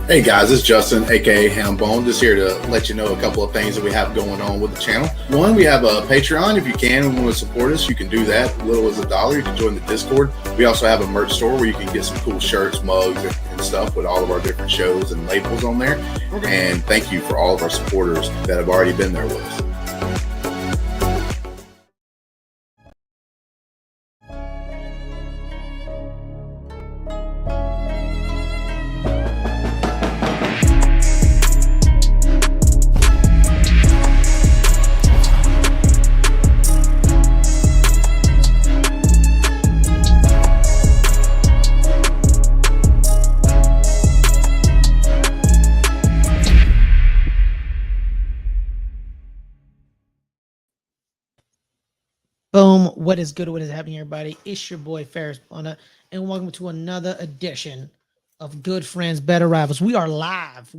Hey guys, it's Justin, aka Hambone, just here to let you know a couple of things that we have going on with the channel. One, we have a Patreon. If you can and want to support us, you can do that. Little as $1. You can join the Discord. We also have a merch store where you can get some cool shirts, mugs, and stuff with all of our different shows and labels on there. And thank you for all of our supporters that have already been there with us. Boom. What is good? What is happening, everybody? It's your boy Ferris Bonner, and welcome to another edition of Good Friends, Better Rivals. We are live.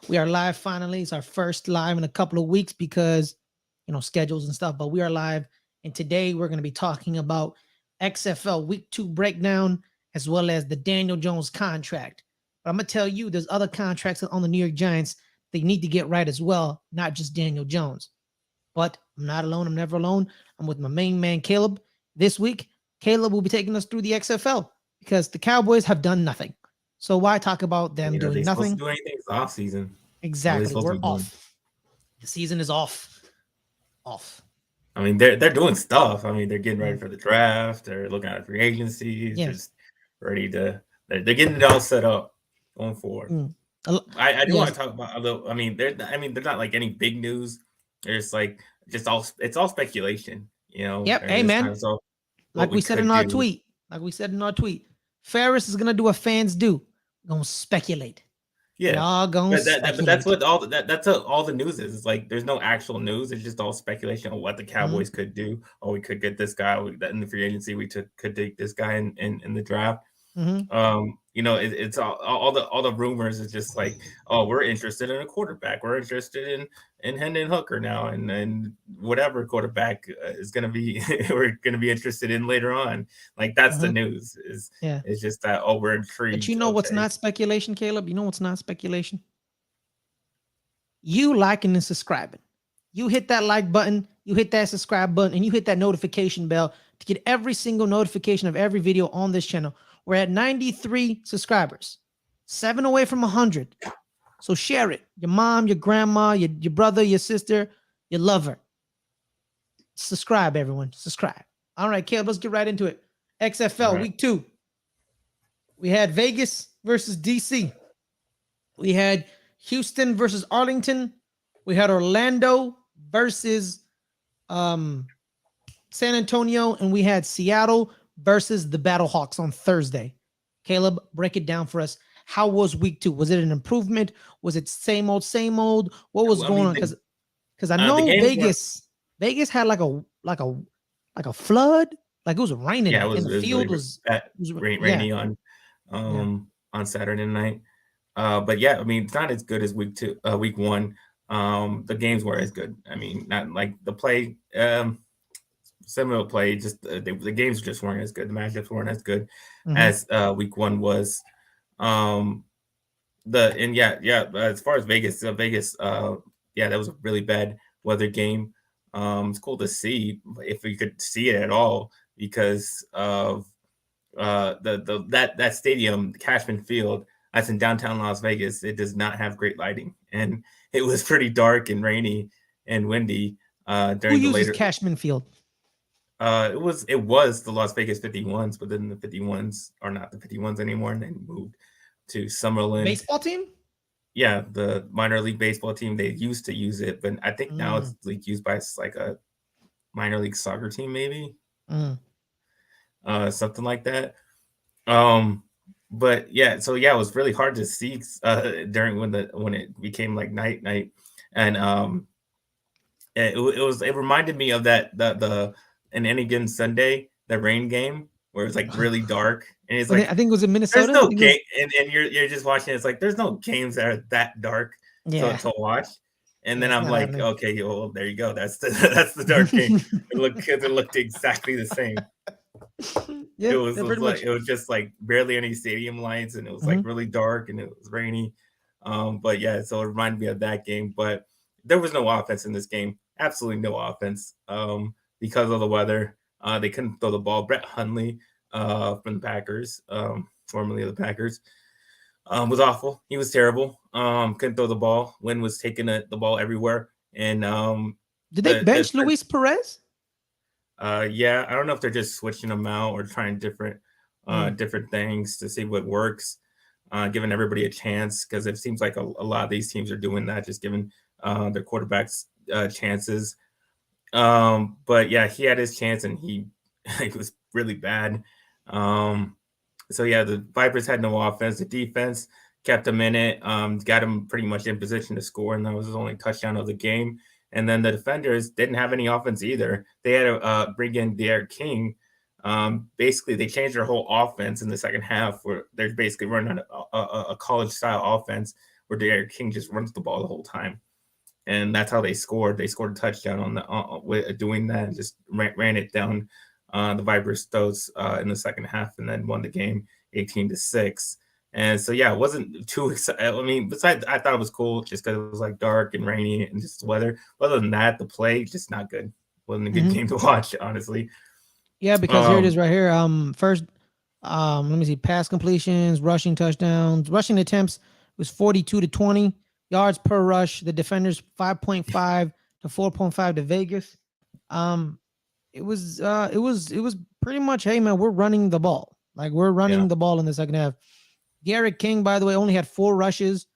We are live finally. It's our first live in a couple of weeks because, schedules and stuff, but we are live. And today we're going to be talking about XFL Week 2 breakdown as well as the Daniel Jones contract. But I'm going to tell you, there's other contracts on the New York Giants they need to get right as well, not just Daniel Jones. But I'm not alone. I'm never alone. I'm with my main man, Caleb. This week, Caleb will be taking us through the XFL because the Cowboys have done nothing. So why talk about them doing nothing? Supposed to do anything? It's off season. Exactly. We're off. The season is off. I mean, they're doing stuff. I mean, they're getting ready for the draft. They're looking at free agencies. Yes. Just ready to. They're getting it all set up going forward. I do want to talk about a little. I mean, they're not like any big news. There's like it's all speculation, Yep. Hey man. Like we said in our tweet. Ferris is gonna do what fans do. Gonna speculate. Yeah. But that's what all the news is. It's like there's no actual news. It's just all speculation on what the Cowboys could do. Oh, we could get this guy in the free agency. We could take this guy in the draft. It's all the rumors is just like, oh, we're interested in a quarterback. We're interested in Hendon Hooker now, and whatever quarterback is gonna be, we're gonna be interested in later on. Like that's the news. It's just that we're intrigued. But what's not speculation, Caleb? You know what's not speculation? You liking and subscribing. You hit that like button, you hit that subscribe button, and you hit that notification bell to get every single notification of every video on this channel. We're at 93 subscribers, 7 away from 100. So share it. Your mom, your grandma, your brother, your sister, your lover. Subscribe, everyone. Subscribe. All right, Caleb, let's get right into it. XFL Week 2. We had Vegas versus DC. We had Houston versus Arlington. We had Orlando versus San Antonio, and we had Seattle versus the Battlehawks on Thursday. Caleb, break it down for us. How was Week 2? Was it an improvement? Was it same old? What was going on? Because I know Vegas had like a flood. Like it was raining. Yeah, the field was rainy on Saturday night. But yeah, I mean, it's not as good as Week 1. The games were as good. I mean, not like the play. Similar play, just the games just weren't as good. The matchups weren't as good as Week 1 was. As far as Vegas, that was a really bad weather game. It's cool to see if we could see it at all because of that stadium, Cashman Field, that's in downtown Las Vegas. It does not have great lighting, and it was pretty dark and rainy and windy during the later. Cashman Field. It was the Las Vegas 51s, but then the 51s are not the 51s anymore, and they moved to Summerlin. Baseball team? Yeah, the minor league baseball team. They used to use it, but I think now it's like used by like a minor league soccer team, maybe. Something like that. But yeah, so yeah, it was really hard to see during when it became like night, and it reminded me of the in Any Given Sunday, the rain game where it's like really dark, and it's like I think it was in Minnesota. There's no game, and you're just watching. It's like there's no games that are that dark to watch. And then I'm like, okay, well, there you go. That's the dark game. It looked exactly the same. It was just like barely any stadium lights, and it was like really dark, and it was rainy. But yeah, so it reminded me of that game. But there was no offense in this game. Absolutely no offense. Because of the weather. They couldn't throw the ball. Brett Hundley from the Packers, formerly of the Packers, was awful. He was terrible. Couldn't throw the ball. Wynn was taking the ball everywhere. And did they bench Luis Perez? Yeah, I don't know if they're just switching them out or trying different things to see what works, giving everybody a chance, because it seems like a lot of these teams are doing that, just giving their quarterbacks chances. But yeah, he had his chance and he it was really bad. So yeah, the Vipers had no offense. The defense kept them in it, got them pretty much in position to score, and that was his only touchdown of the game. And then the defenders didn't have any offense either. They had to bring in Derek King. Basically, they changed their whole offense in the second half, where they're basically running a college-style offense where Derek King just runs the ball the whole time. And that's how they scored. They scored a touchdown on doing that and just ran it down the Vipers' throats in the second half, and then won the game 18-6. And so, yeah, it wasn't too exciting. I mean, besides, I thought it was cool just because it was like dark and rainy and just weather. But other than that, the play just not good. Wasn't a good game to watch, honestly. Yeah, because here it is right here. First, let me see, pass completions, rushing touchdowns, rushing attempts was 42-20 yards per rush. The defenders 5.5 to 4.5 to Vegas. It was pretty much, hey man, we're running the ball. Like we're running the ball in the second half. Derek King, by the way, only had 4 rushes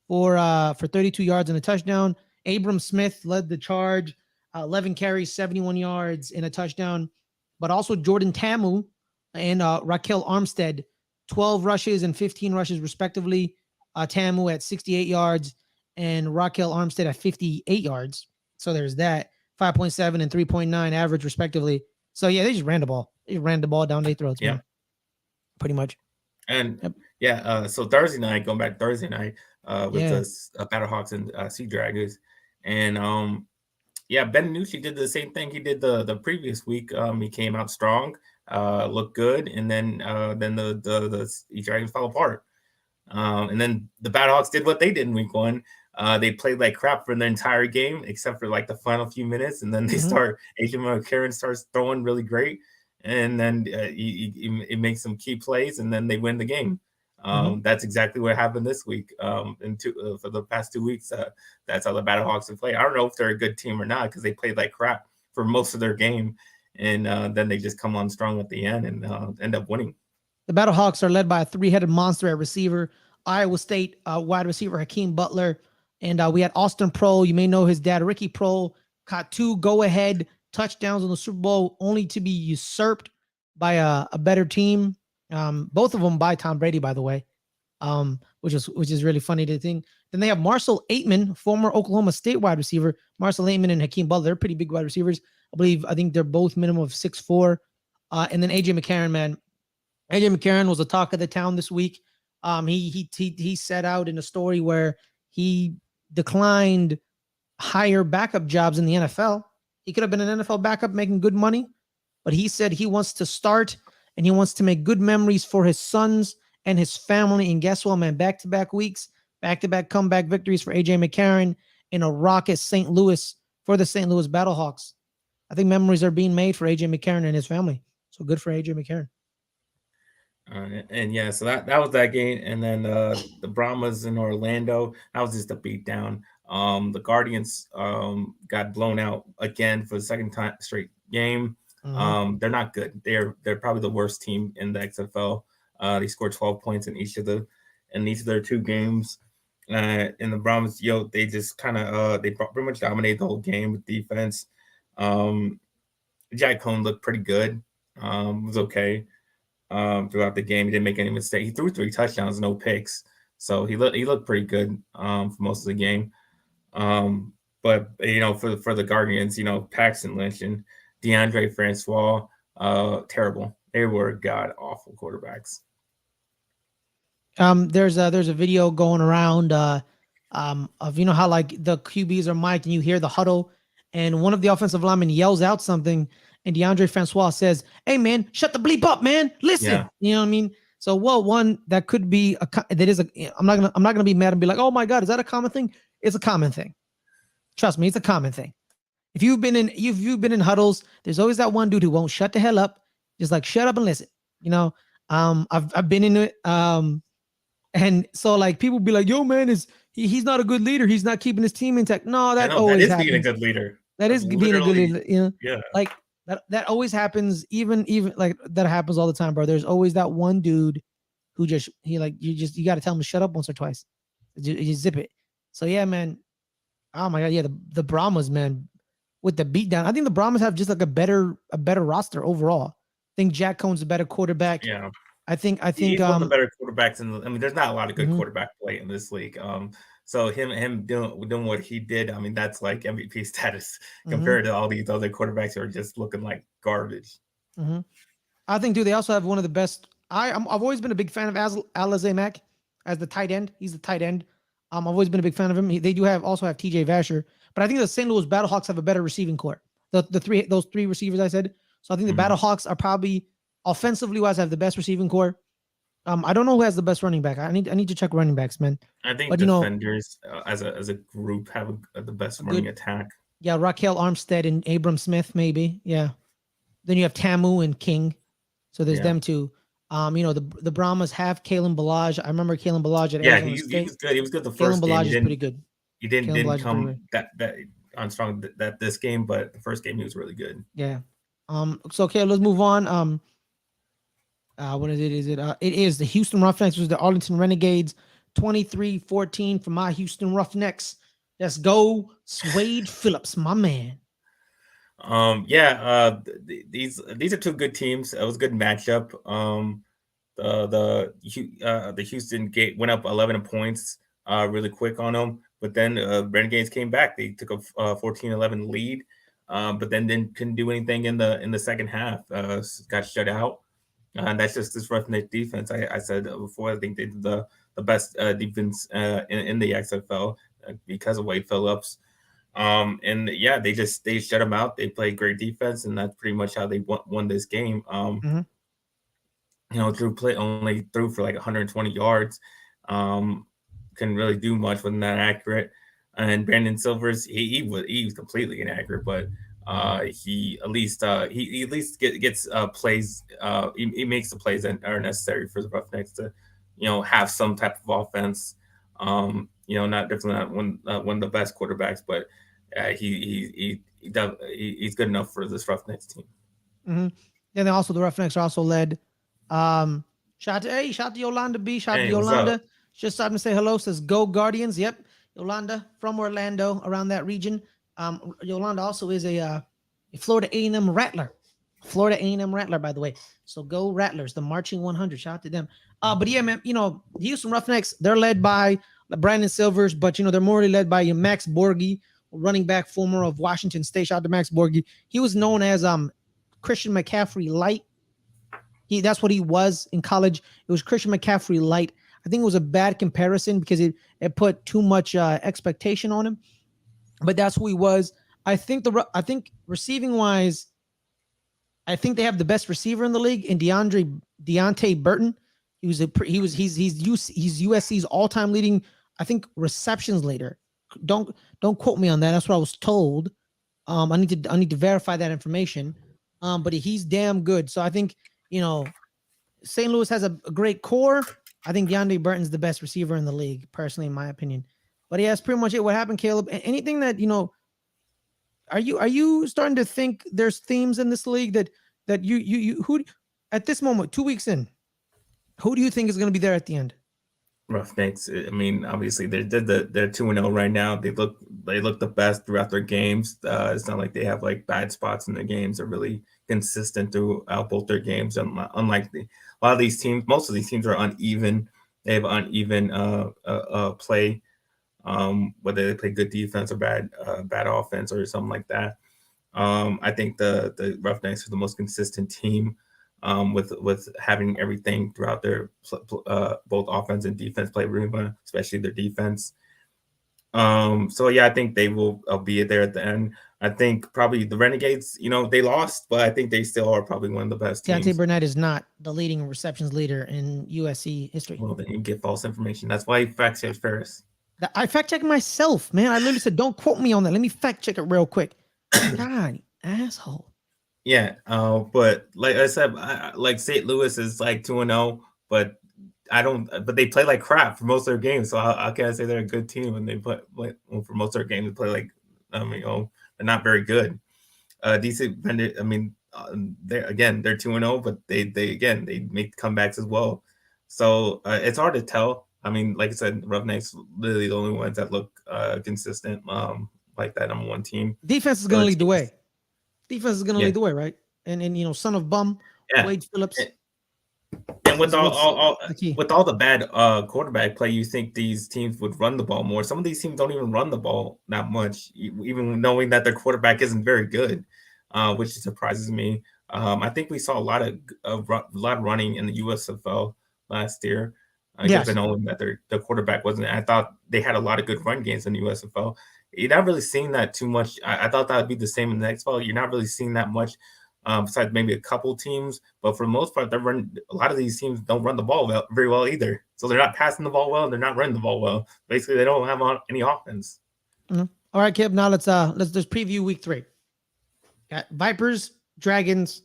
for 32 yards and a touchdown. Abram Smith led the charge, 11 carries, 71 yards and a touchdown. But also Jordan Tamu and Raquel Armstead, 12 rushes and 15 rushes respectively. Tamu at 68 yards and Raquel Armstead at 58 yards. So there's that. 5.7 and 3.9 average respectively. So yeah, they just ran the ball. They ran the ball down their throats, man. Pretty much. And so Thursday night, going back to Thursday night with the Battlehawks and Sea Dragons. And Ben Nucci did the same thing he did the previous week. He came out strong, looked good, and then the Sea Dragons fell apart. And then the Battlehawks did what they did in week 1. They played like crap for the entire game, except for like the final few minutes. And then they AJ McCarron starts throwing really great. And then it makes some key plays, and then they win the game. That's exactly what happened this week. For the past 2 weeks, that's how the Battlehawks have played. I don't know if they're a good team or not, because they played like crap for most of their game. And then they just come on strong at the end and end up winning. The Battlehawks are led by a 3-headed monster at receiver, Iowa State wide receiver Hakeem Butler. And we had Austin Proehl. You may know his dad, Ricky Proehl, caught 2 go-ahead touchdowns in the Super Bowl, only to be usurped by a better team. Both of them by Tom Brady, by the way, which is really funny to think. Then they have Marcel Aitman, former Oklahoma State wide receiver. Marcel Aitman and Hakeem Butler, they're pretty big wide receivers. I think they're both minimum of 6'4". And then AJ McCarron, man. AJ McCarron was the talk of the town this week. He set out in a story where he declined higher backup jobs in the NFL. He could have been an NFL backup making good money, but he said he wants to start and he wants to make good memories for his sons and his family. And guess what, man? Back-to-back weeks, back-to-back comeback victories for AJ McCarron in a raucous St. Louis for the St. Louis Battlehawks. I think memories are being made for AJ McCarron and his family. So good for AJ McCarron. So that was that game. And then the Brahmas in Orlando, that was just a beatdown. The Guardians got blown out again for the second time straight game. They're not good. They're probably the worst team in the XFL. They scored 12 points in each of their 2 games. And the Brahmas, they just kind of they pretty much dominated the whole game with defense. Jack Cohn looked pretty good. Was okay throughout the game. He didn't make any mistakes. He threw 3 touchdowns, no picks. So he looked pretty good for most of the game. But for the Guardians, Paxton Lynch and DeAndre Francois, terrible. They were god awful quarterbacks. There's a video going around of how like the QBs are mic'd and you hear the huddle, and one of the offensive linemen yells out something, and DeAndre Francois says, "Hey man, shut the bleep up, man. Listen." Yeah. You know what I mean? So, well, one that could be that is a. I'm not gonna be mad and be like, oh my god, is that a common thing? It's a common thing. Trust me, it's a common thing. If you've been in huddles, there's always that one dude who won't shut the hell up. Just like shut up and listen. I've been in it. And so like people be like, yo, man, he's not a good leader. He's not keeping his team intact. No, that always happens. Being a good leader. That is being a good leader. Yeah. Like that always happens. Even like that happens all the time, bro. There's always that one dude who you got to tell him to shut up once or twice. You zip it. So yeah, man. Oh my god, yeah, the Brahmas, man, with the beatdown. I think the Brahmas have just like a better roster overall. I think Jack Cohn's a better quarterback. Yeah. I think he's one of the better quarterbacks there's not a lot of good quarterback play in this league. So him doing what he did, I mean, that's like MVP status compared to all these other quarterbacks who are just looking like garbage. I think, dude, they also have one of the best. I've always been a big fan of Alize Mack as the tight end. He's the tight end. I've always been a big fan of him. They do also have TJ Vasher, but I think the St. Louis Battlehawks have a better receiving core. Those three receivers I said. So I think the Battlehawks are probably offensively wise have the best receiving core. I don't know who has the best running back. I need to check running backs, man. I think defenders as a group have the best running attack. Yeah, Raquel Armstead and Abram Smith, maybe. Yeah. Then you have Tamu and King. So there's them two. The Brahmas have Kalen Ballage. I remember Kalen Ballage at Arizona State. He was good. He was good the first game. Kalen Ballage is pretty good. He didn't come that on strong that this game, but the first game he was really good. Yeah. So okay, let's move on. What is it? It is the Houston Roughnecks versus the Arlington Renegades. 23-14 for my Houston Roughnecks. Let's go, Swade Phillips, my man. These are two good teams. It was a good matchup. The Houston went up 11 points really quick on them, but then Renegades came back. They took a 14-11 lead, but then couldn't do anything in the second half. Got shut out. And that's just this Roughneck defense. I said before, I think they did the best defense in the XFL because of Wade Phillips. They shut them out. They played great defense, and that's pretty much how they won this game. Drew only threw for like 120 yards. Couldn't really do much, wasn't that accurate. And Brandon Silvers, he was completely inaccurate, but he at least gets plays. He makes the plays that are necessary for the Roughnecks to, have some type of offense. Not definitely not one of the best quarterbacks, but he's good enough for this Roughnecks team. And then also the Roughnecks are also led. Shout out to Yolanda B. Shout out to Yolanda. Just starting to say hello. Says go Guardians. Yep, Yolanda from Orlando, around that region. Yolanda also is a Florida A&M Rattler. Florida A&M Rattler, by the way. So go Rattlers, the Marching 100. Shout out to them. But yeah, man, the Houston Roughnecks, they're led by Brandon Silvers, but they're more led by Max Borghi, running back, former of Washington State. Shout out to Max Borghi. He was known as Christian McCaffrey Light. That's what he was in college. It was Christian McCaffrey Light. I think it was a bad comparison because it put too much expectation on him. But that's who he was. I think receiving wise, I think they have the best receiver in the league in Deontay Burton. He's USC's all-time leading, I think, receptions leader. Don't quote me on that. That's what I was told. I need to verify that information. But he's damn good. So I think St. Louis has a great core. I think Deontay Burton's the best receiver in the league, personally, in my opinion. But yeah, that's pretty much it. What happened, Caleb? Anything that are you starting to think there's themes in this league that you who at this moment, 2 weeks in, who do you think is going to be there at the end? Roughnecks. I mean, obviously they're 2-0 right now. They look the best throughout their games. It's not like they have like bad spots in their games. They're really consistent throughout both their games. Unlike a lot of these teams, most of these teams are uneven. They have uneven play, whether they play good defense or bad offense or something like that. I think the Roughnecks are the most consistent team. With having everything throughout their both offense and defense play really well, especially their defense. So yeah, I think they will be there at the end. I think probably the Renegades, they lost, but I think they still are probably one of the best teams. Deontay Burnett is not the leading receptions leader in USC history. Well, then you get false information. That's why you fact check Ferris. I fact checked myself, man. I literally said, don't quote me on that. Let me fact check it real quick. God, asshole. Yeah, but like I said, like St. Louis is like 2-0, but but they play like crap for most of their games. So I can't say they're a good team when they play for most of their games. They play like, they're not very good. DC, I mean, they're 2-0, but they make comebacks as well. So it's hard to tell. I mean, like I said, Roughnecks literally the only ones that look consistent, like that number one team. Defense is going to lead the way. Defense is going to lead the way, right? And son of bum, Wade Phillips. And with all the bad quarterback play, you think these teams would run the ball more. Some of these teams don't even run the ball that much, even knowing that their quarterback isn't very good, which surprises me. I think we saw a lot of running in the USFL last year. Given knowing that their quarterback wasn't. I thought they had a lot of good run games in the USFL. You're not really seeing that too much. I thought that would be the same in the XFL. You're not really seeing that much. Besides maybe a couple teams, but for the most part, a lot of these teams don't run the ball very well either. So they're not passing the ball well, and they're not running the ball well. Basically, they don't have any offense. Mm-hmm. All right, Kip. Now let's just preview week 3. Got Vipers, Dragons,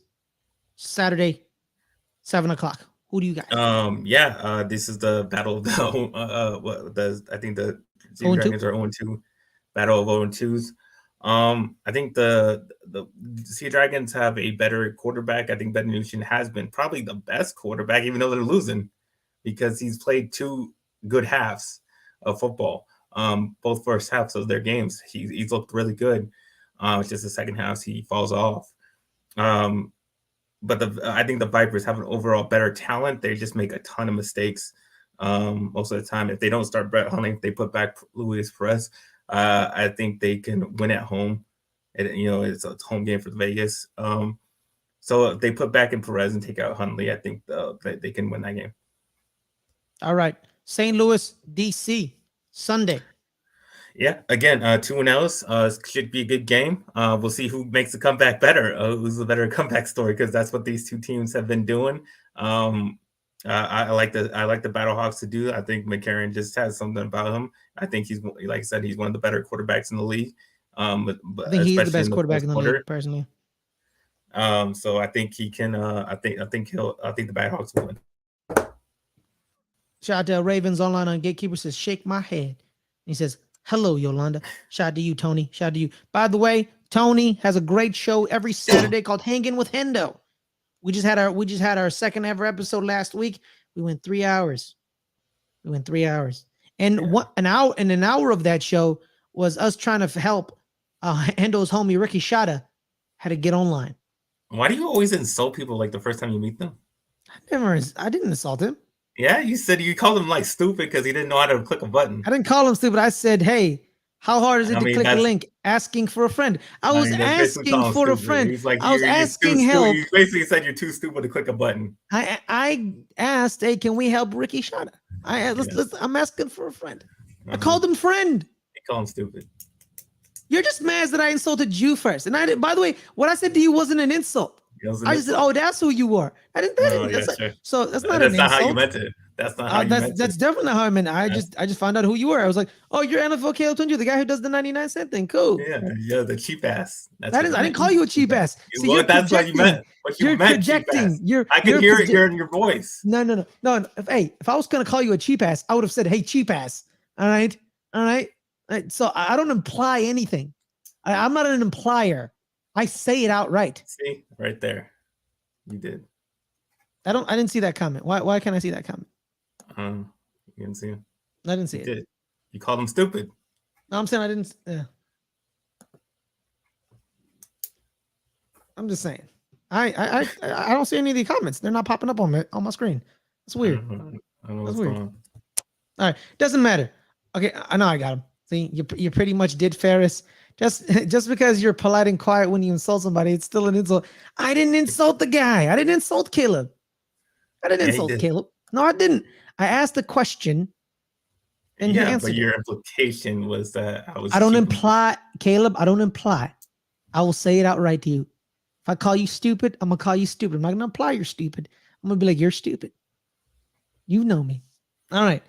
Saturday, 7:00. Who do you got? This is the battle of I think the Dragons are 0-2. Battle of 0-2s. I think the Sea Dragons have a better quarterback. I think Ben Nugent has been probably the best quarterback, even though they're losing, because he's played 2 good halves of football, both first halves of their games. He's looked really good. It's just the second half he falls off. But I think the Vipers have an overall better talent. They just make a ton of mistakes most of the time. If they don't start Brett Hundley, if they put back Luis Perez, I think they can win at home. It's a home game for Vegas. So if they put back in Perez and take out Hundley, I think they can win that game. All right. St. Louis, DC, Sunday. Yeah, again, 2-0. Should be a good game. We'll see who makes the comeback better. Who's the better comeback story, because that's what these two teams have been doing. I like the Battlehawks to do. I think McCarron just has something about him. I think he's, like I said, he's one of the better quarterbacks in the league. But I think he's the best quarterback in the league, personally. So I think he can. I think the Battlehawks will win. Shout out to Ravens Online on Gatekeeper says, "Shake my head." He says, "Hello, Yolanda." Shout out to you, Tony. Shout out to you. By the way, Tony has a great show every Saturday called Hanging with Hendo. We just had our second ever episode last week. We went 3 hours. And an hour of that show was us trying to help Hendo's homie Ricky Shada how to get online. Why do you always insult people like the first time you meet them? I didn't insult him. Yeah, you said you called him like stupid because he didn't know how to click a button. I didn't call him stupid. I said, "Hey, how hard is it to click a link? Asking for a friend." I was asking for a friend. I was asking help. You basically said you're too stupid to click a button. I asked, "Hey, can we help Ricky Shada?" I'm asking for a friend. I called him friend. You call him stupid. You're just mad that I insulted you first. And I did. By the way, what I said to you wasn't an insult. I just said, "Oh, that's who you are." I didn't. Sure. So that's not an insult. That's not how you meant it. That's not how you meant it. That's definitely not how I meant it. I just found out who you were. I was like, "Oh, you're NFL Caleb Tunju, the guy who does the 99-cent thing." Cool. Yeah, the cheap ass. I didn't call you a cheap ass. See, that's what you meant. You're projecting. I can hear it here in your voice. No. If I was gonna call you a cheap ass, I would have said, "Hey, cheap ass." All right. So I don't imply anything. I'm not an implier. I say it outright. See, right there, you did. I didn't see that comment. Why can't I see that comment? You didn't see it. I didn't see it. Did. You called him stupid. No, I'm saying I didn't. I'm just saying. I don't see any of the comments. They're not popping up on my screen. It's weird. I don't know That's what's weird. going on. All right, doesn't matter. Okay, I know I got him. See, you pretty much did Ferris. Just because you're polite and quiet when you insult somebody, it's still an insult. I didn't insult the guy. I didn't insult Caleb. Caleb. No, I didn't. I asked a question, and you answered. But your implication was that I don't imply, Caleb. I don't imply. I will say it outright to you. If I call you stupid, I'm gonna call you stupid. I'm not gonna imply you're stupid. I'm gonna be like, you're stupid. You know me. All right.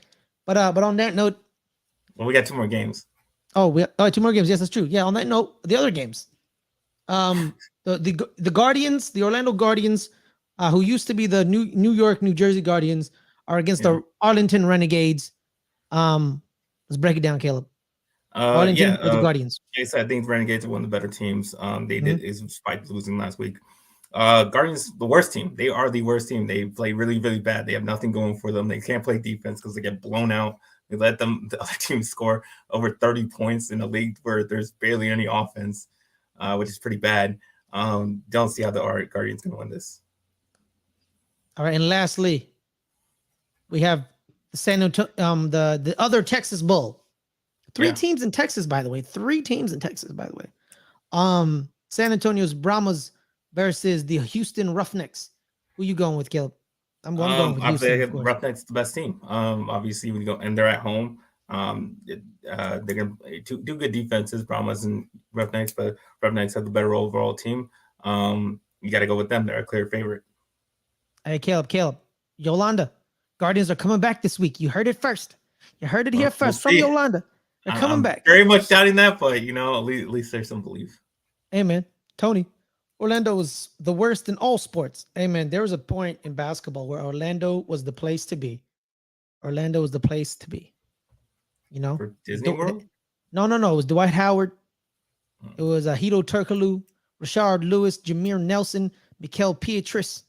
But on that note, well, we got 2 more games. Oh, 2 more games. Yes, that's true. Yeah, on that note, the other games. The Guardians, the Orlando Guardians, who used to be the New York, New Jersey Guardians, are against the Arlington Renegades. Let's break it down, Caleb. Arlington or the Guardians? Yes, I think the Renegades are one of the better teams. They did, despite losing last week. Guardians, the worst team. They are the worst team. They play really, really bad. They have nothing going for them. They can't play defense because they get blown out. They let the other team score over 30 points in a league where there's barely any offense, which is pretty bad. Don't see how the Guardians can win this. All right, and lastly, we have the San Antonio, the other Texas Bowl. 3 teams in Texas, by the way. 3 teams in Texas, by the way. San Antonio's Brahmas versus the Houston Roughnecks. Who you going with, Caleb? I'm going with Houston. Roughnecks the best team. Obviously, we go and they're at home. They're gonna do good defenses, Brahmas and Roughnecks, but Roughnecks have the better overall team. You got to go with them. They're a clear favorite. Hey, Caleb, Yolanda, Guardians are coming back this week. You heard it first. You heard it here first from Yolanda. They're coming back. Very much doubting that, but at least there's some belief. Hey, man, Tony. Orlando was the worst in all sports. Hey, man, there was a point in basketball where Orlando was the place to be. Orlando was the place to be. For Disney World? No. It was Dwight Howard. It was Hito Turkoglu, Rashard Lewis, Jameer Nelson, Mikael Pietrus.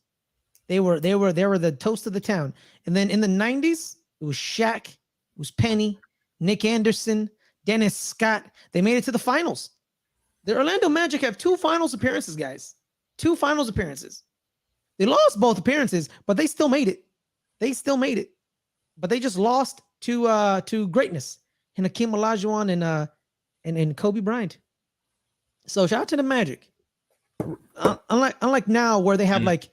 They were the toast of the town. And then in the 90s, it was Shaq, it was Penny, Nick Anderson, Dennis Scott. They made it to the finals. The Orlando Magic have 2 finals appearances, guys. 2 finals appearances. They lost both appearances, but they still made it. But they just lost to greatness and Hakeem Olajuwon and Kobe Bryant. So shout out to the Magic. Unlike now where they have like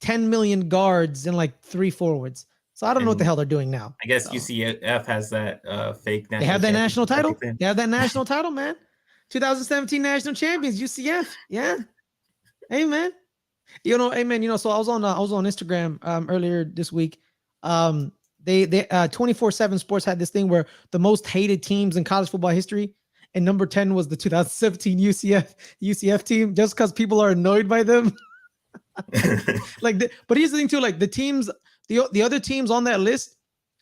10 million guards and like 3 forwards. So I don't know what the hell they're doing now. I guess UCF has that fake national. They have that national title. They have that national title, man. 2017 national champions, UCF. Yeah. Hey, man. So I was on Instagram earlier this week. They 24/7 Sports had this thing where the most hated teams in college football history, and number 10 was the 2017 UCF team, just because people are annoyed by them. But here's the thing too, like the teams, the other teams on that list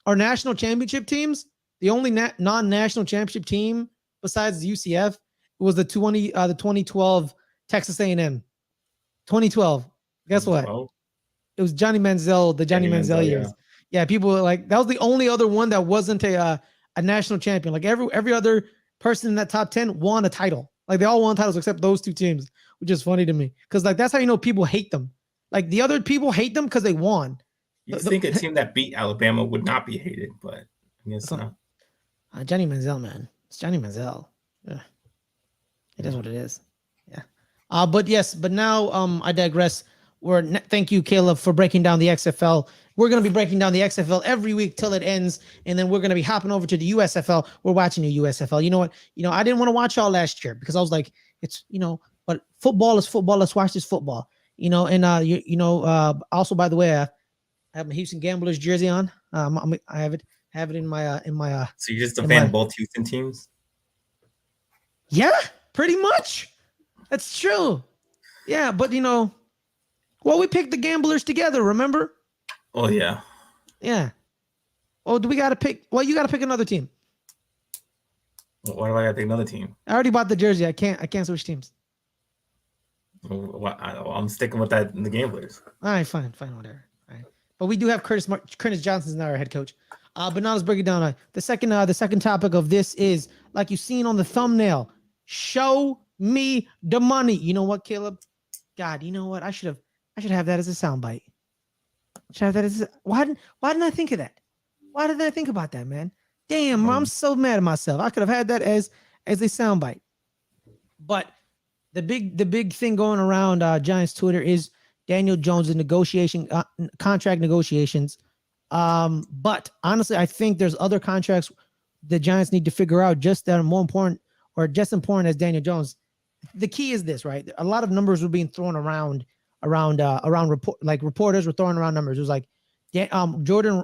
are national championship teams. The only non-national championship team besides the UCF was the 2012 Texas A&M. 2012. Guess what? It was Johnny Manziel, the Johnny Manziel years. Yeah, people were like, that was the only other one that wasn't a national champion. Like every other person in that top 10 won a title. Like they all won titles except those 2 teams, which is funny to me. Because like that's how you know people hate them. Like the other people hate them because they won. You think a team that beat Alabama would not be hated, but I guess not. Johnny Manziel, man. It's Johnny Manziel. Yeah. It is what it is. Yeah. But now I digress. Thank you, Caleb, for breaking down the XFL. We're going to be breaking down the XFL every week till it ends, and then we're going to be hopping over to the USFL. We're watching the USFL. You know what? I didn't want to watch y'all last year because I was like, but football is football. Let's watch this football. Also, by the way, I have my Houston Gamblers jersey on. I have it in my So you're just a fan of both Houston teams? Yeah, pretty much. That's true. Yeah, but we picked the Gamblers together, remember? Oh yeah. Yeah. Oh, do we gotta pick? Well, you gotta pick another team. Why do I gotta pick another team? I already bought the jersey. I can't switch teams. Well, I'm sticking with that in the Gamblers. All right, fine, whatever. All right. But we do have Curtis Johnson's now our head coach. But now let's break it down. The second topic of this is, like you've seen on the thumbnail, show me the money. You know what, Caleb? God, you know what? I should have that as a soundbite. Why didn't I think of that? Why didn't I think about that, man? Damn, I'm so mad at myself. I could have had that as a soundbite. But the big thing going around Giants Twitter is Daniel Jones' contract negotiations. But honestly, I think there's other contracts the Giants need to figure out just that are more important or just important as Daniel Jones. the key is this, right? A lot of numbers were being thrown around reporters were throwing around numbers. It was like, Jordan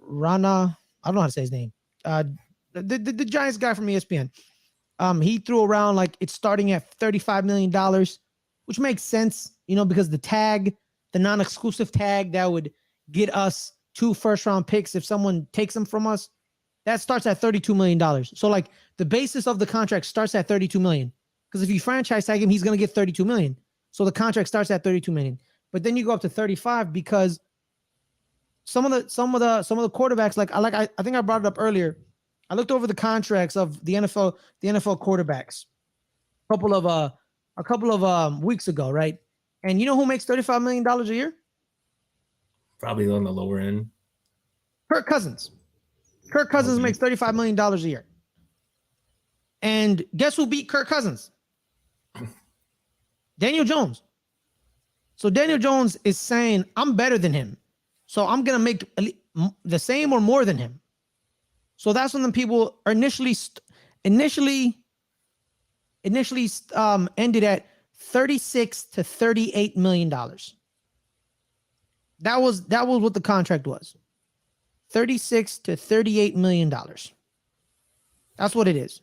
Rana, I don't know how to say his name. The Giants guy from ESPN. He threw around like it's starting at $35 million, which makes sense, because the non-exclusive tag that would get us 2 first-round picks if someone takes them from us, that starts at $32 million. So like the basis of the contract starts at $32 million. Because if you franchise tag him, he's going to get $32 million. So the contract starts at $32 million. But then you go up to 35 because some of the quarterbacks, I think I brought it up earlier. I looked over the contracts of the NFL quarterbacks a couple of weeks ago, right? And you know who makes $35 million a year? Probably on the lower end. Kirk Cousins. Kirk Cousins makes $35 million a year. And guess who beat Kirk Cousins? Daniel Jones. So Daniel Jones is saying, I'm better than him. So I'm going to make the same or more than him. So that's when the people are initially ended at $36 to $38 million. That was what the contract was. $36 to $38 million. That's what it is.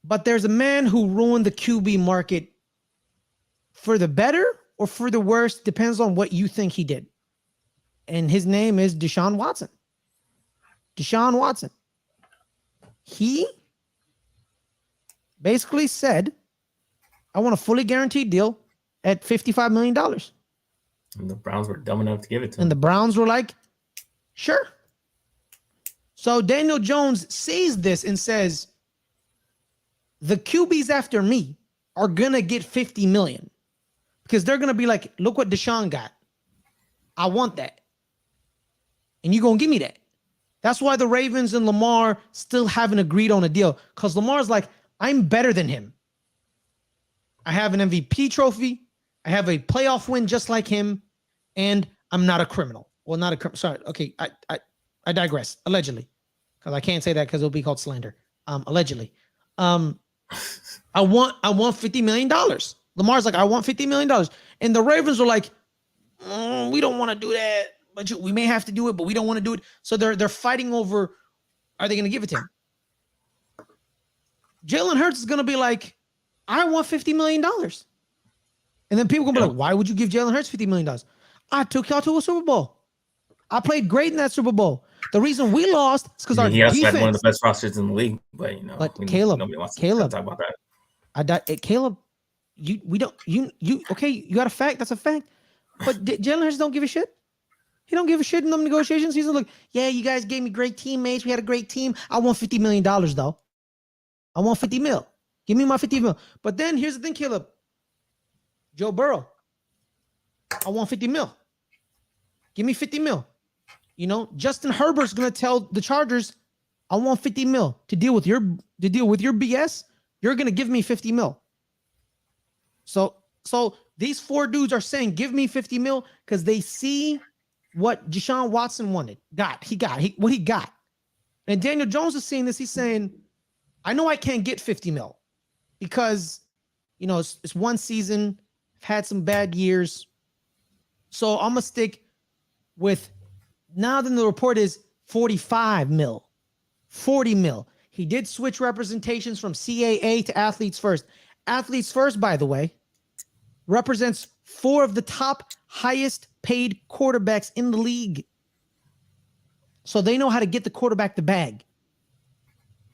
But there's a man who ruined the QB market for the better or for the worse, depends on what you think he did. And his name is Deshaun Watson. Deshaun Watson. He basically said, I want a fully guaranteed deal at $55 million. And the Browns were dumb enough to give it to him. And the Browns were like, sure. So Daniel Jones sees this and says, the QBs after me are going to get $50 million because they're going to be like, look what Deshaun got. I want that. And you're going to give me that. That's why the Ravens and Lamar still haven't agreed on a deal because Lamar's like, I'm better than him. I have an MVP trophy. I have a playoff win just like him. And I'm not a criminal. Well, not a criminal. Sorry. Okay. I digress. Allegedly. Because I can't say that because it'll be called slander. Allegedly. I want $50 million. Lamar's like, I want $50 million. And the Ravens are like, we don't want to do that. But we may have to do it, but we don't want to do it. So they're fighting over, are they going to give it to him? Jalen Hurts is going to be like, I want $50 million. And then people going to be like, why would you give Jalen Hurts $50 million? I took y'all to a Super Bowl. I played great in that Super Bowl. The reason we lost is because our defense. He also had one of the best rosters in the league, but Caleb, nobody wants to talk about that. Caleb, you got a fact. That's a fact. But Jalen Hurts don't give a shit. He don't give a shit in them negotiations. He's like, yeah, you guys gave me great teammates. We had a great team. I want $50 million though. I want 50 mil. Give me my 50 mil. But then here's the thing, Caleb. Joe Burrow. I want 50 mil. Give me 50 mil. Justin Herbert's gonna tell the Chargers, I want 50 mil to deal with your BS. You're gonna give me 50 mil. So these 4 dudes are saying, give me 50 mil because they see what Deshaun Watson wanted. He got what he got. And Daniel Jones is seeing this. He's saying, I know I can't get 50 mil because, it's one season. I've had some bad years. So I'm going to stick with, now then the report is 45 mil, 40 mil. He did switch representations from CAA to Athletes First. Athletes First, by the way, represents 4 of the top highest paid quarterbacks in the league. So they know how to get the quarterback the bag.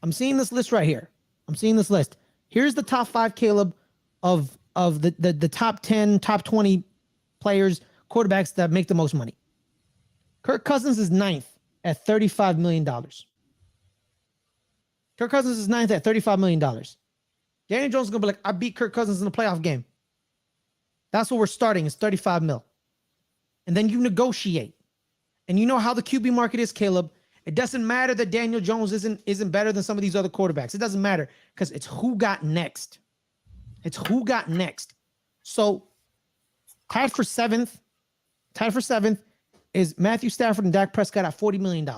I'm seeing this list right here. Here's the top 5, Caleb, of the top 10, top 20 players, quarterbacks that make the most money. Kirk Cousins is 9th at $35 million. Kirk Cousins is 9th at $35 million. Daniel Jones is going to be like, I beat Kirk Cousins in the playoff game. That's what we're starting, is 35 mil. And then you negotiate. And you know how the QB market is, Caleb. It doesn't matter that Daniel Jones isn't better than some of these other quarterbacks. It doesn't matter because it's who got next. So tied for seventh is Matthew Stafford and Dak Prescott at $40 million.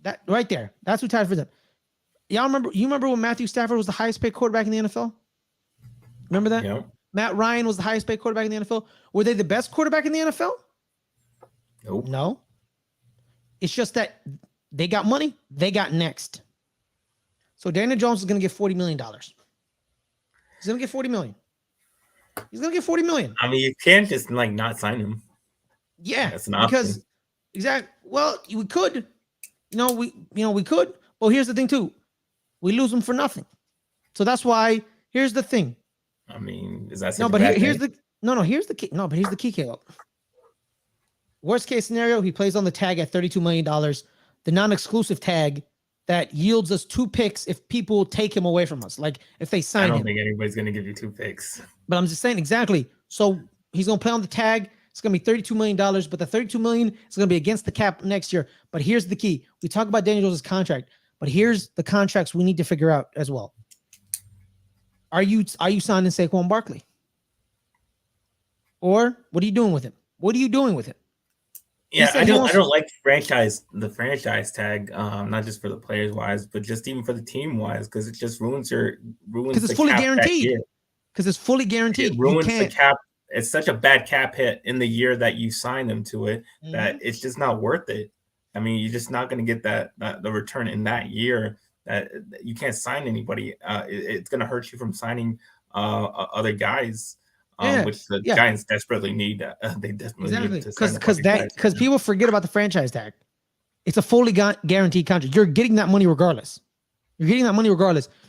That right there. That's who tied for them. Y'all remember? You remember when Matthew Stafford was the highest paid quarterback in the NFL? Remember that? Yeah. Matt Ryan was the highest paid quarterback in the NFL. Were they the best quarterback in the NFL? Nope. No. It's just that they got money. They got next. So Daniel Jones is going to get $40 million. He's going to get $40 million. He's going to get $40 million. I mean, you can't just like not sign him. Yeah, that's an option. Because exactly. Well, we could. We could. Well, here's the thing too. We lose him for nothing. So that's why. Here's the thing. I mean, is that no? But here's the no. Here's the key. No, but here's the key, Caleb. Worst case scenario, he plays on the tag at $32 million, the non-exclusive tag that yields us 2 picks if people take him away from us. Like if they sign him. I don't think anybody's going to give you 2 picks. But I'm just saying exactly. So he's going to play on the tag. It's going to be $32 million, but the $32 million is going to be against the cap next year. But here's the key. We talk about Daniel Jones' contract, but here's the contracts we need to figure out as well. Are you signing Saquon Barkley? Or what are you doing with him? What are you doing with him? Yeah, I don't like the franchise tag, not just for the players wise, but just even for the team wise, because it just ruins because it's fully guaranteed. Because it's fully guaranteed. It ruins the cap. It's such a bad cap hit in the year that you sign them to it that it's just not worth it. I mean, you're just not going to get the return in that year. That you can't sign anybody. It's going to hurt you from signing other guys. Which the Giants desperately need. They desperately need to because people forget about the franchise tag. It's a fully guaranteed contract. You're getting that money regardless.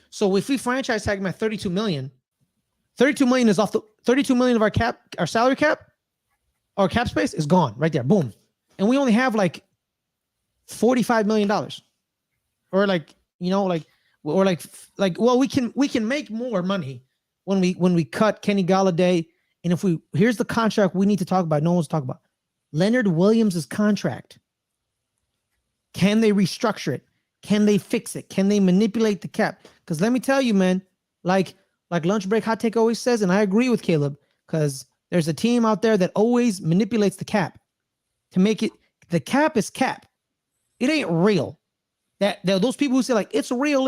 So if we franchise tag him at $32 million, $32 million is off the $32 million of our salary cap, our cap space is gone right there. Boom, and we only have like $45 million, or well, we can make more money when we cut Kenny Golladay. And here's the contract we need to talk about. No one's talking about Leonard Williams' contract. Can they restructure it? Can they fix it? Can they manipulate the cap? Because let me tell you, man, like Lunch Break Hot Take always says, and I agree with Caleb, because there's a team out there that always manipulates the cap to make it. The cap is cap. It ain't real. That those people who say like it's real.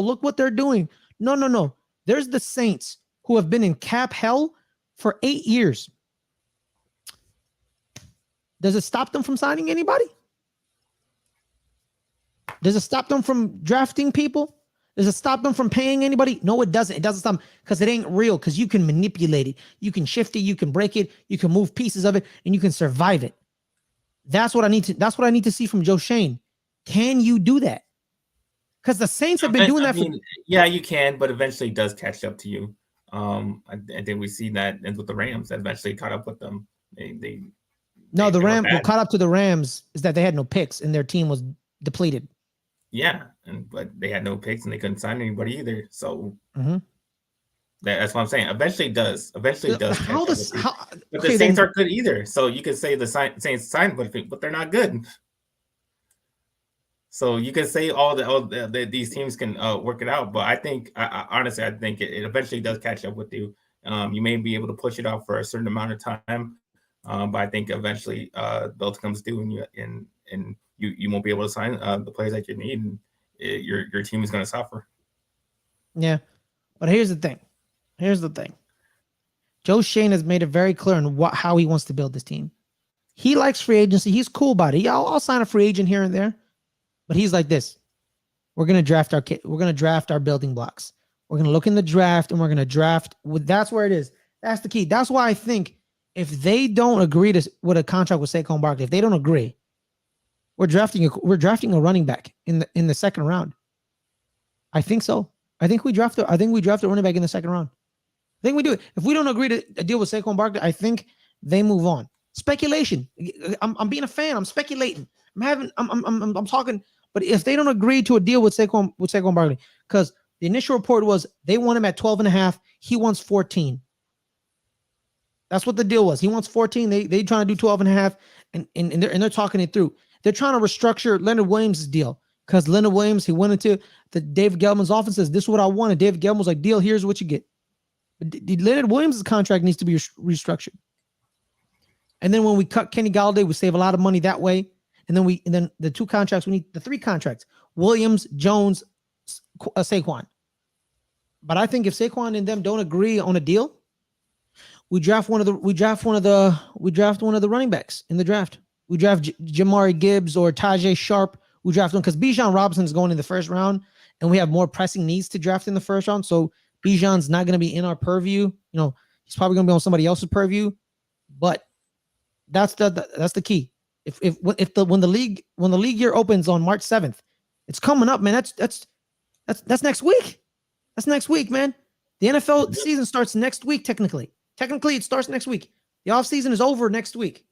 Look what they're doing. No. There's the Saints who have been in cap hell for 8 years. Does it stop them from signing anybody? Does it stop them from drafting people? Does it stop them from paying anybody? No, it doesn't. It doesn't stop them because it ain't real, because you can manipulate it. You can shift it. You can break it. You can move pieces of it, and you can survive it. That's what I need to see from Joe Shane. Can you do that? Because the Saints have been doing that. Yeah, you can, but eventually it does catch up to you. I think we see that with the Rams that eventually caught up with them. What caught up to the Rams is that they had no picks and their team was depleted. Yeah, but they had no picks and they couldn't sign anybody either. So that's what I'm saying. Eventually it does. But the Saints aren't good either. So you could say the Saints signed, but they're not good. So you can say these teams can work it out, but I think honestly, I think it eventually does catch up with you. You may be able to push it out for a certain amount of time, but I think eventually belt comes due, and you won't be able to sign the players that you need, and your team is going to suffer. Yeah, but here's the thing. Joe Shane has made it very clear on how he wants to build this team. He likes free agency. He's cool about it. I'll sign a free agent here and there. But he's like this. We're going to draft our building blocks. We're going to look in the draft and we're going to draft. That's where it is. That's the key. That's why I think if they don't agree with a contract with Saquon Barkley, if they don't agree, we're drafting a running back in the second round. I think so. I think we draft a running back in the second round. I think we do it. If we don't agree to a deal with Saquon Barkley, I think they move on. Speculation. I'm being a fan. I'm speculating. I'm talking. But if they don't agree to a deal with Saquon Barkley, because the initial report was they want him at 12.5, he wants 14. That's what the deal was. He wants 14. They trying to do 12.5, and they're talking it through. They're trying to restructure Leonard Williams' deal, because Leonard Williams, he went into the David Gettleman's office, says, "This is what I want." And David Gettleman was like, "Deal, here's what you get." But Leonard Williams' contract needs to be restructured. And then when we cut Kenny Golladay, we save a lot of money that way. And then the 2 contracts, we need the 3 contracts: Williams, Jones, Saquon. But I think if Saquon and them don't agree on a deal, we draft one of the running backs in the draft. We draft Jamari Gibbs or Tajay Sharp. We draft them because Bijan Robinson is going in the first round, and we have more pressing needs to draft in the first round. So Bijan's not going to be in our purview. He's probably going to be on somebody else's purview. But that's the key. When the league year opens on March 7th, it's coming up, man. That's next week. That's next week, man. The NFL season starts next week, technically. Technically, it starts next week. The offseason is over next week.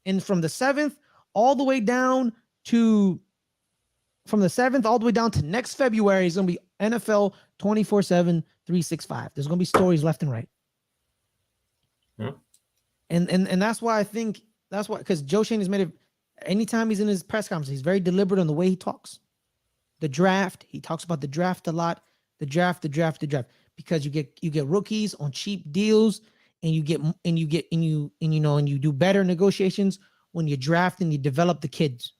And from the 7th all the way down to next February is going to be NFL 24/7, 365. There's going to be stories left and right. Yeah. And that's why I think because Joe Schoen has made it, anytime he's in his press conference, he's very deliberate on the way he talks. The draft, he talks about the draft a lot. The draft, because you get rookies on cheap deals, and you do better negotiations when you draft and you develop the kids.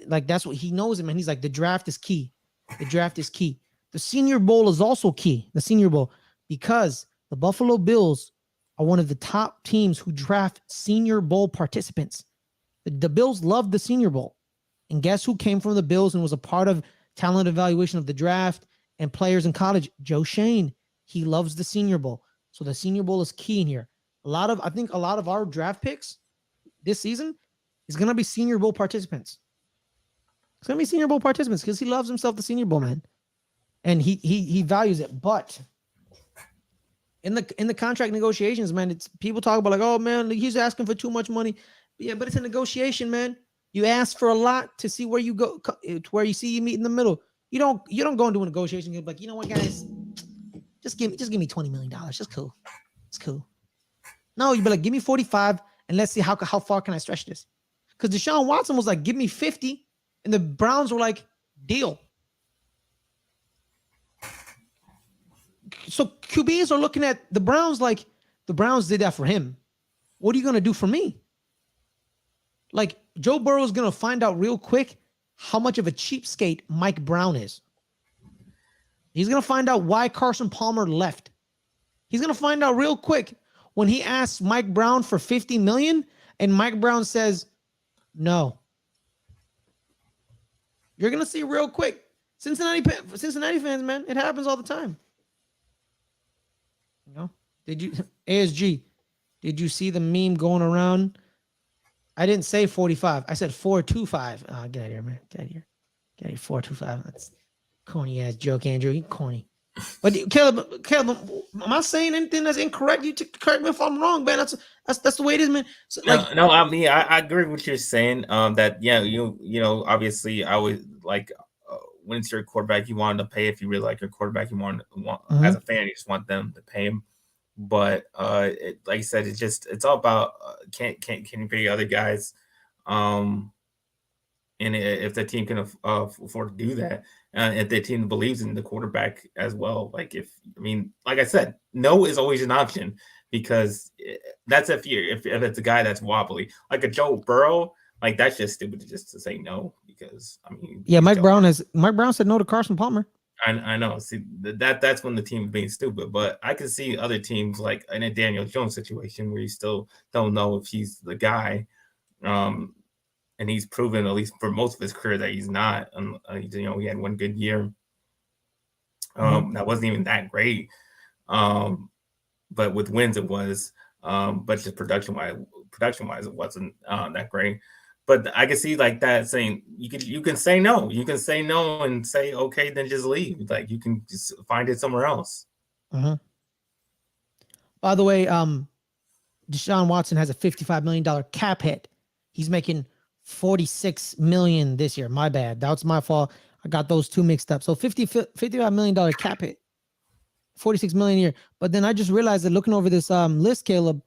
Like that's what he knows, man. He's like, the draft is key. The draft is key. The Senior Bowl is also key. The Senior Bowl, because the Buffalo Bills are one of the top teams who draft Senior Bowl participants. The Bills love the Senior Bowl. And guess who came from the Bills and was a part of talent evaluation of the draft and players in college? Joe Schoen. He loves the Senior Bowl. So the Senior Bowl is key in here. I think a lot of our draft picks this season is going to be Senior Bowl participants. It's going to be Senior Bowl participants because he loves himself the Senior Bowl, man. And he values it. But in the contract negotiations, man, it's people talk about like, oh man, he's asking for too much money. Yeah, but it's a negotiation, man. You ask for a lot to see where you go, to where you see you meet in the middle. You don't go into a negotiation. You're like, you know what, guys, just give me $20 million. Just cool. It's cool. No, you'd be like, give me 45 and let's see how far can I stretch this. Because Deshaun Watson was like, give me 50, and the Browns were like, deal. So QBs are looking at the Browns like, the Browns did that for him. What are you going to do for me? Like, Joe Burrow is going to find out real quick how much of a cheapskate Mike Brown is. He's going to find out why Carson Palmer left. He's going to find out real quick when he asks Mike Brown for $50 million and Mike Brown says, no. You're going to see real quick. Cincinnati fans, man, it happens all the time. ASG, did you see the meme going around? I didn't say 45. I said 425. Oh, get out of here, man. Get out of here. 425. That's corny ass joke, Andrew. You corny. But Caleb, am I saying anything that's incorrect? You correct me if I'm wrong, man. That's the way it is, man. So, no, I mean, I agree with what you're saying. That obviously, I always like when it's your quarterback, you want to pay. If you really like your quarterback, you want as a fan, you just want them to pay him. But like I said, it's all about can you pay other guys, and if the team can afford to do that, and if the team believes in the quarterback as well. Like like I said, no is always an option because that's if it's a guy that's wobbly, like a Joe Burrow. Like that's just stupid to say no because Mike Brown said no to Carson Palmer. I know. See that's when the team is being stupid, but I can see other teams like in a Daniel Jones situation where you still don't know if he's the guy, and he's proven at least for most of his career that he's not. He had one good year. That wasn't even that great, but with wins it was. But just production wise, it wasn't that great. But I can see like that saying you can say no. You can say no and say, okay, then just leave. Like you can just find it somewhere else. Uh-huh. By the way, Deshaun Watson has a $55 million cap hit. He's making $46 million this year. My bad. That's my fault. I got those two mixed up. So $55 million cap hit. $46 million a year. But then I just realized that looking over this list, Caleb,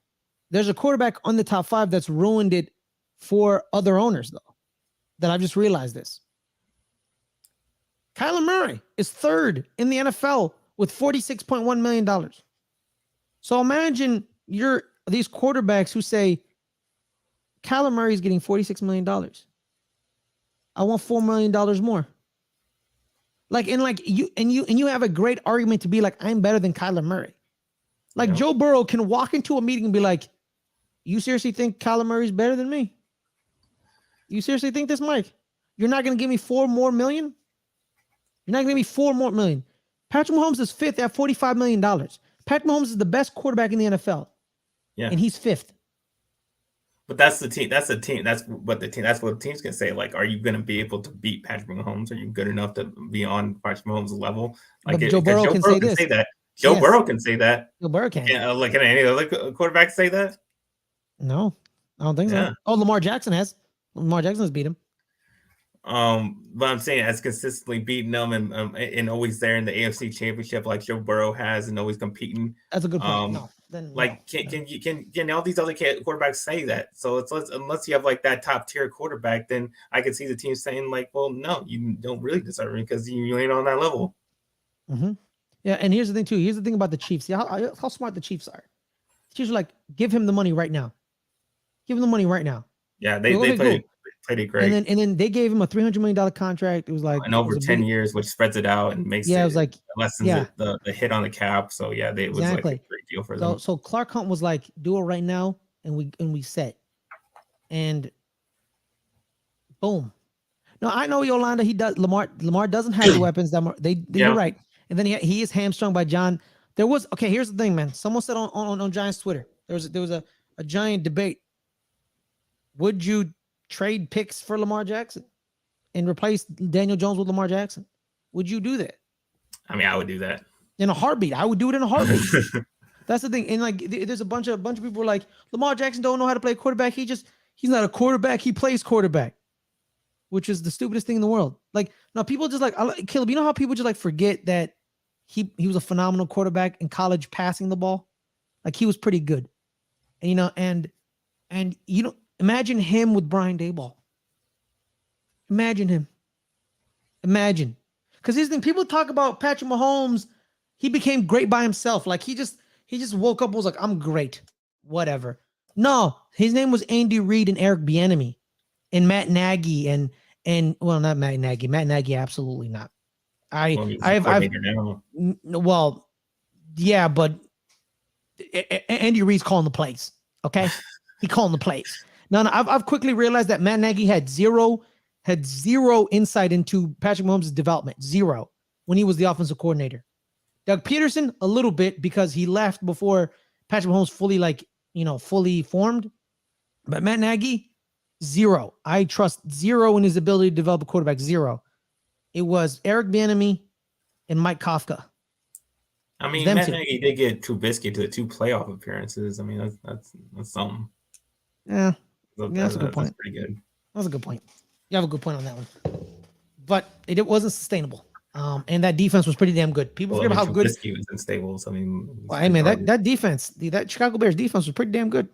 there's a quarterback on the top 5 that's ruined it for other owners, though, that I've just realized this. Kyler Murray is 3rd in the NFL with $46.1 million. So imagine these quarterbacks who say, Kyler Murray is getting $46 million. I want $4 million more. Like, and like you have a great argument to be like, I'm better than Kyler Murray. Like Joe Burrow can walk into a meeting and be like, you seriously think Kyler Murray's better than me? You seriously think this, Mike? You're not going to give me $4 more million? You're not going to give me $4 more million. Patrick Mahomes is fifth at $45 million. Patrick Mahomes is the best quarterback in the NFL. Yeah. And he's fifth. But that's the team. That's the team. That's what the teams can say. Like, are you going to be able to beat Patrick Mahomes? Are you good enough to be on Patrick Mahomes' level? Like, but Joe Burrow can say that. Joe Burrow can say that. Joe Burrow can. Like, can any other quarterback say that? No, I don't think so. Oh, Lamar Jackson has. Lamar Jackson has beat him. But I'm saying as consistently beating them and always there in the AFC Championship like Joe Burrow has and always competing. That's a good point. Can all these other quarterbacks say that? So unless you have like that top tier quarterback, then I could see the team saying like, well, no, you don't really deserve it because you ain't on that level. Mm-hmm. Yeah, and here's the thing too. Here's the thing about the Chiefs. See how smart the Chiefs are. The Chiefs are like, give him the money right now. Give him the money right now. Yeah, they played it great. And then they gave him a $300 million contract. It was like, and over 10 years, which spreads it out and makes it was like lessens the hit on the cap. So yeah, it was like a great deal for them. So Clark Hunt was like, do it right now, and we set. And boom. No, I know Yolanda. He does. Lamar doesn't have the weapons that you're right. And then he is hamstrung by John. Here's the thing, man. Someone said on Giants Twitter, there was a giant debate. Would you trade picks for Lamar Jackson and replace Daniel Jones with Lamar Jackson? Would you do that? I mean, I would do that in a heartbeat. I would do it in a heartbeat. That's the thing. And like, there's a bunch of people who are like, Lamar Jackson don't know how to play quarterback. He's not a quarterback. He plays quarterback, which is the stupidest thing in the world. Like, now people just like, Caleb, you know how people just like forget that he was a phenomenal quarterback in college passing the ball. Like, he was pretty good. And imagine him with Brian Daboll. Imagine him. Because here's the thing, people talk about Patrick Mahomes. He became great by himself. Like, he just woke up and was like, I'm great. Whatever. No, his name was Andy Reid and Eric Bieniemy and Matt Nagy and well, not Matt Nagy. Matt Nagy, absolutely not. Yeah, but Andy Reid's calling the plays. Okay, he calling the plays. No, I've quickly realized that Matt Nagy had zero insight into Patrick Mahomes' development. Zero when he was the offensive coordinator. Doug Peterson, a little bit because he left before Patrick Mahomes fully formed. But Matt Nagy, zero. I trust zero in his ability to develop a quarterback. Zero. It was Eric Bieniemy and Mike Kafka. I mean, Matt Nagy did get Trubisky to 2 playoff appearances. I mean, that's something. Yeah. That's a good point. That's pretty good. That's a good point. You have a good point on that one. But it wasn't sustainable. And that defense was pretty damn good. People forget about how good Trubisky was unstable. So I mean, that defense, that Chicago Bears defense was pretty damn good.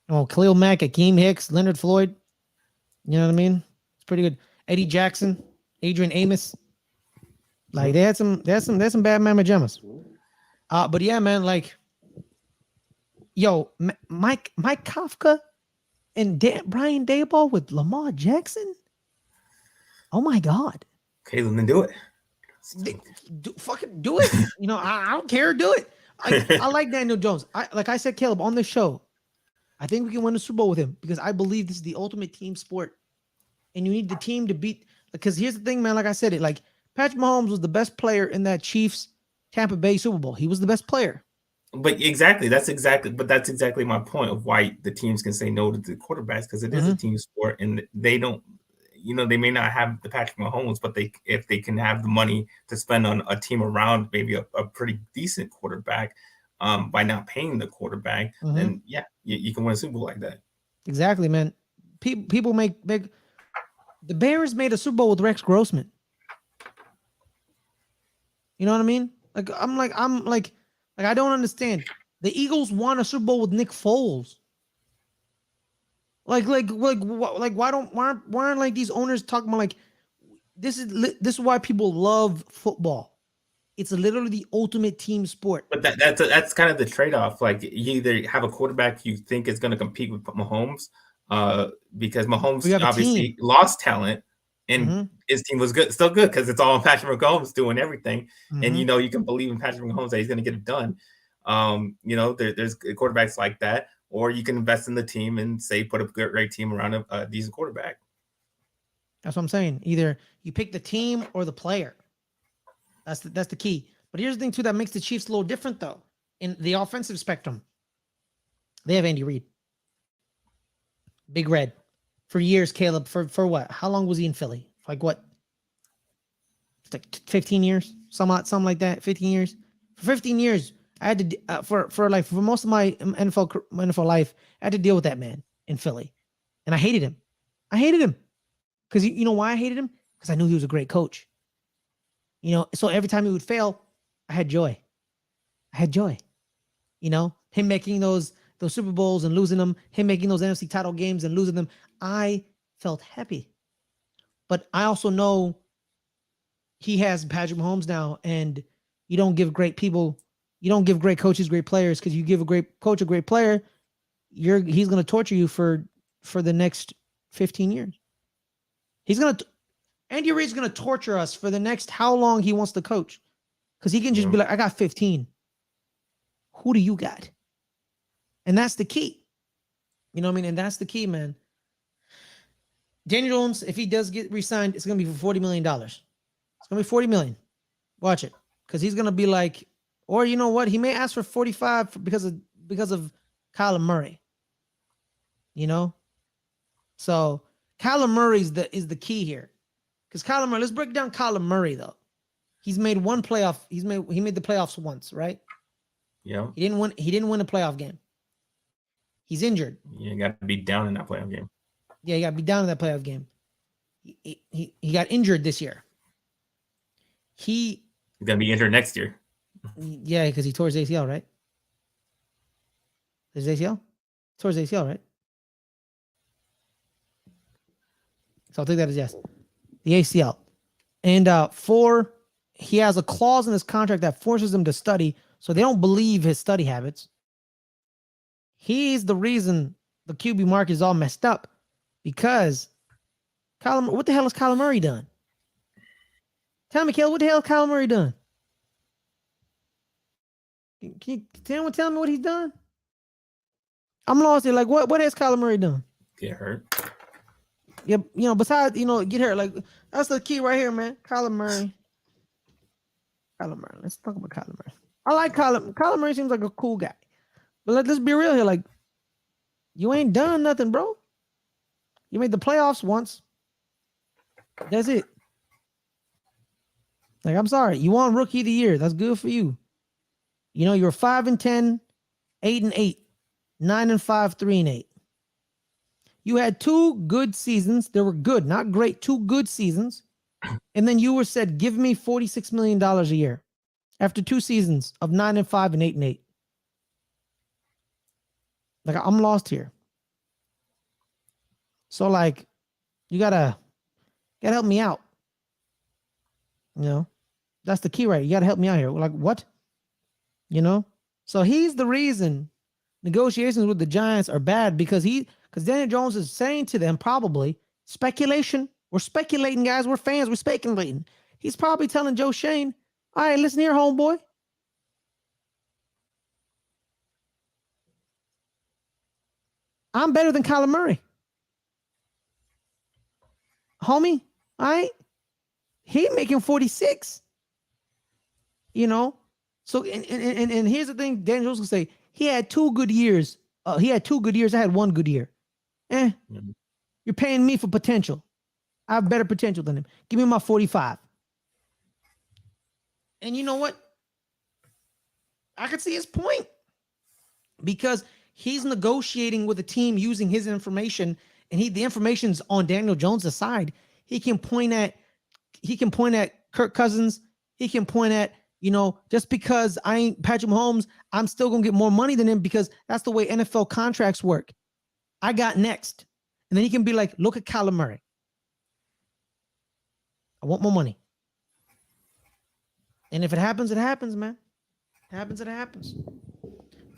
Oh, Khalil Mack, Akeem Hicks, Leonard Floyd. You know what I mean? It's pretty good. Eddie Jackson, Adrian Amos. Like, they had some bad mamma jammas. But yeah, man, like, yo, Mike Kafka and Brian Daboll with Lamar Jackson. Oh my God. Okay, then do it. Fucking do it. I don't care. Do it. I like Daniel Jones. Like I said, Caleb, on the show, I think we can win the Super Bowl with him because I believe this is the ultimate team sport. And you need the team to beat. Because here's the thing, man. Like I said, Patrick Mahomes was the best player in that Chiefs Tampa Bay Super Bowl. He was the best player. But that's exactly my point of why the teams can say no to the quarterbacks, because it is a team sport and they don't, they may not have the Patrick Mahomes, but if they can have the money to spend on a team around maybe a pretty decent quarterback by not paying the quarterback, then yeah, you can win a Super Bowl like that. Exactly, man. People make the Bears made a Super Bowl with Rex Grossman. You know what I mean? I'm like, I don't understand. The Eagles won a Super Bowl with Nick Foles. Why aren't like these owners talking about like this is why people love football. It's literally the ultimate team sport. But that's kind of the trade-off. Like, you either have a quarterback you think is going to compete with Mahomes, because Mahomes obviously lost talent and his team was good, still good, because it's all Patrick Mahomes doing everything, and you know you can believe in Patrick Mahomes that he's going to get it done. You know, there's quarterbacks like that, or you can invest in the team and say put a great team around a decent quarterback. That's what I'm saying. Either you pick the team or the player. That's the key. But here's the thing too that makes the Chiefs a little different though. In the offensive spectrum, they have Andy Reid, Big Red, for years. Caleb, for what? How long was he in Philly? Like what? It's like 15 years, something like that. 15 years. For 15 years, I had to for most of my NFL life, I had to deal with that man in Philly, and I hated him. I hated him because you know why I hated him? Because I knew he was a great coach. You know, so every time he would fail, I had joy. I had joy. You know, him making those Super Bowls and losing them, him making those NFC title games and losing them, I felt happy. But I also know he has Patrick Mahomes now, and you don't give great coaches great players, because you give a great coach a great player, he's going to torture you for the next 15 years. Andy Reid's going to torture us for the next how long he wants to coach, because he can just be like, I got 15. Who do you got? And that's the key. You know what I mean? And that's the key, man. Daniel Jones, if he does get re-signed, it's going to be for $40 million. It's going to be $40 million. Watch it. Because he's going to be like, or you know what? He may ask for 45 because of Kyler Murray. You know? So Kyler Murray is the key here. Because Kyler Murray, let's break down Kyler Murray though. He's made one playoff. He made the playoffs once, right? Yeah. He didn't win a playoff game. He's injured. You got to be down in that playoff game. Yeah, he got to be down in that playoff game. He got injured this year. He's going to be injured next year. Yeah, because he tore his ACL, right? His ACL? Tore his ACL, right? So I'll take that as yes. The ACL. And he has a clause in his contract that forces him to study, so they don't believe his study habits. He's the reason the QB market is all messed up, because what the hell has Kyler Murray done? Tell me, Kel, what the hell has Kyler Murray done? Can anyone tell me what he's done? I'm lost here. Like, what has Kyler Murray done? Get hurt. Yeah, you know, besides, you know, get hurt. Like, that's the key right here, man. Kyler Murray. Let's talk about Kyler Murray. I like Kyler. Kyler Murray seems like a cool guy. But let's be real here. Like, you ain't done nothing, bro. You made the playoffs once. That's it. Like, I'm sorry. You won Rookie of the Year. That's good for you. You know, you're 5-10, 8-8, 9-5, 3-8. You had 2 good seasons. They were good, not great. 2 good seasons. And then you were said, give me $46 million a year after 2 seasons of 9-5 and 8-8. Like, I'm lost here. So, like, you gotta help me out. You know, that's the key, right? You gotta help me out here. Like, what? You know? So he's the reason negotiations with the Giants are bad, because Daniel Jones is saying to them, probably, speculation. We're speculating, guys. We're fans. We're speculating. He's probably telling Joe Shane, all right, listen here, homeboy. I'm better than Kyler Murray. Homie, all right? He making 46. You know? So, and here's the thing, Daniel Jones will say, he had 2 good years. He had 2 good years. I had 1 good year. You're paying me for potential. I have better potential than him. Give me my 45. And you know what? I could see his point, because he's negotiating with a team using his information, and the information's on Daniel Jones' side. He can point at Kirk Cousins. He can point at, you know, just because I ain't Patrick Mahomes, I'm still gonna get more money than him, because that's the way NFL contracts work. I got next. And then he can be like, look at Kyler Murray. I want more money. And if it happens, it happens, man. It happens.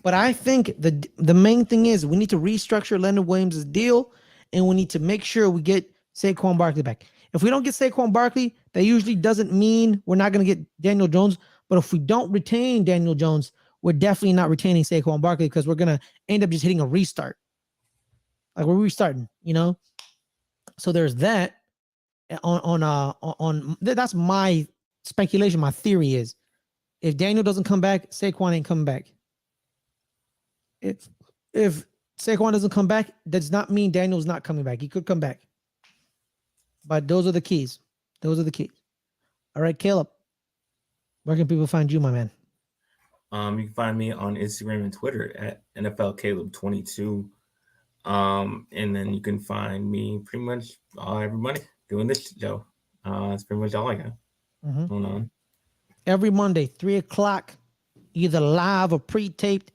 But I think the main thing is we need to restructure Leonard Williams' deal, and we need to make sure we get Saquon Barkley back. If we don't get Saquon Barkley, that usually doesn't mean we're not going to get Daniel Jones. But if we don't retain Daniel Jones, we're definitely not retaining Saquon Barkley because we're going to end up just hitting a restart. Like we're restarting, you know? So there's that. That's my speculation. My theory is if Daniel doesn't come back, Saquon ain't coming back. If Saquon doesn't come back, that does not mean Daniel's not coming back. He could come back. But those are the keys. Those are the keys. All right, Caleb. Where can people find you, my man? You can find me on Instagram and Twitter at NFLCaleb22. And then you can find me pretty much every Monday doing this show. That's pretty much all I got going on. Every Monday, 3:00, either live or pre-taped.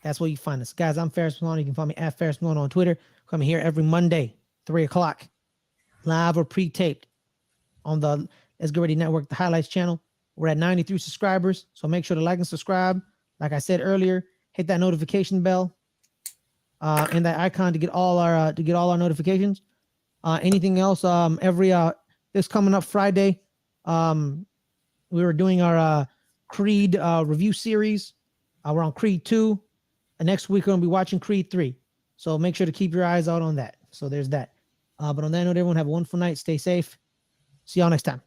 That's where you find us. Guys, I'm Ferris Malone. You can find me at Ferris Malone on Twitter. Come here every Monday, 3:00, live or pre-taped on the Let's Get Ready Network, the Highlights channel. We're at 93 subscribers, so make sure to like and subscribe. Like I said earlier, hit that notification bell and that icon to get all our notifications. Anything else? This coming up Friday, we were doing our Creed review series. We're on Creed 2. And next week we're gonna be watching Creed 3. So make sure to keep your eyes out on that. So there's that. But on that note, everyone have a wonderful night. Stay safe. See y'all next time.